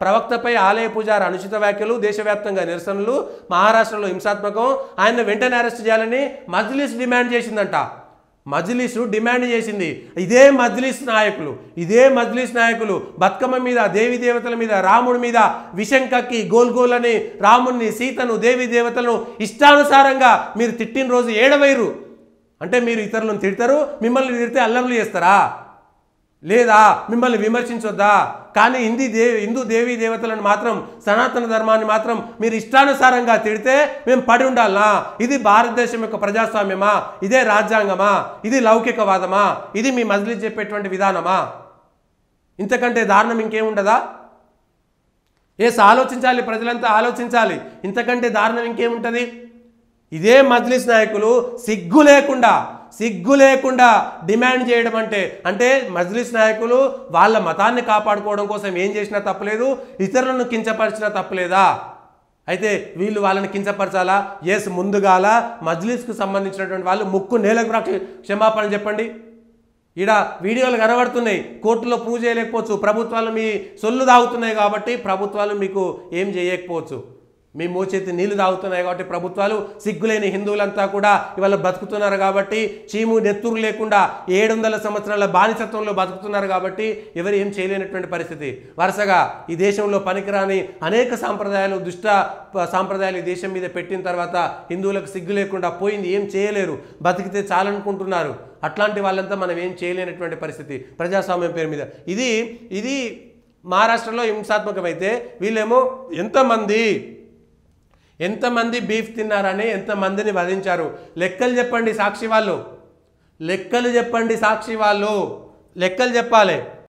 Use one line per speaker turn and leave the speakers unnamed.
ప్రవక్తపై ఆలయ పూజారి అనుచిత వ్యాఖ్యలు, దేశవ్యాప్తంగా నిరసనలు, మహారాష్ట్రలో హింసాత్మకం, ఆయన వెంటనే అరెస్ట్ చేయాలని మజ్లిస్ డిమాండ్ చేసిందంట. మజ్లిసు డిమాండ్ చేసింది. ఇదే మజ్లిస్ నాయకులు బతుకమ్మ మీద, దేవి దేవతల మీద, రాముడి మీద విషం కక్కి గోల్గోలని రాముడిని, సీతను, దేవి దేవతలను ఇష్టానుసారంగా మీరు తిట్టిన రోజు ఏడవైరు. అంటే మీరు ఇతరులను తిడతారు, మిమ్మల్ని తిడితే అల్లర్లు చేస్తారా? లేదా మిమ్మల్ని విమర్శించొద్దా? కానీ హిందూ దేవీ దేవతలను మాత్రం, సనాతన ధర్మాన్ని మాత్రం మీరు ఇష్టానుసారంగా తిడితే మేము పడి ఉండాలనా? ఇది భారతదేశం యొక్క ప్రజాస్వామ్యమా? ఇదే రాజ్యాంగమా? ఇది లౌకికవాదమా? ఇది మీ మజ్లిస్ చెప్పేటువంటి విధానమా? ఇంతకంటే దారుణం ఇంకేముండదా? ఆలోచించాలి, ప్రజలంతా ఆలోచించాలి. ఇంతకంటే దారుణం ఇంకేముంటుంది? ఇదే మజ్లిస్ నాయకులు సిగ్గు లేకుండా డిమాండ్ చేయడం అంటే మజ్లిస్ నాయకులు వాళ్ళ మతాన్ని కాపాడుకోవడం కోసం ఏం చేసినా తప్పలేదు, ఇతరులను కించపరిచినా తప్పలేదా? అయితే వీళ్ళు వాళ్ళని కించపరచాలా? ముందుగాల మజ్లిస్కు సంబంధించినటువంటి వాళ్ళు ముక్కు నేలకు క్షమాపణ చెప్పండి. ఈడ వీడియోలు కనబడుతున్నాయి, కోర్టులో ప్రూవ్ చేయలేకపోవచ్చు. ప్రభుత్వాలు మీ సొల్లు తాగుతున్నాయి కాబట్టి ప్రభుత్వాలు మీకు ఏం చేయకపోవచ్చు. మీ మోచేతి నీళ్లు తాగుతున్నాయి కాబట్టి ప్రభుత్వాలు, సిగ్గులేని హిందువులంతా కూడా ఇవాళ బతుకుతున్నారు కాబట్టి, చీము నెత్తురు లేకుండా 700 సంవత్సరాల బానిసత్వంలో బతుకుతున్నారు కాబట్టి ఎవరు ఏం చేయలేనటువంటి పరిస్థితి. వరుసగా ఈ దేశంలో పనికిరాని అనేక సాంప్రదాయాలు, దుష్ట సాంప్రదాయాలు ఈ దేశం మీద పెట్టిన తర్వాత హిందువులకు సిగ్గు లేకుండా పోయింది. ఏం చేయలేరు, బతికితే చాలనుకుంటున్నారు. అట్లాంటి వాళ్ళంతా మనం ఏం చేయలేనటువంటి పరిస్థితి ప్రజాస్వామ్యం పేరు మీద. ఇది మహారాష్ట్రలో హింసాత్మకమైతే వీళ్ళేమో ఎంతమంది బీఫ్ తిన్నారని, ఎంతమందిని వధించారు లెక్కలు చెప్పండి సాక్షి వాళ్ళు. లెక్కలు చెప్పాలి.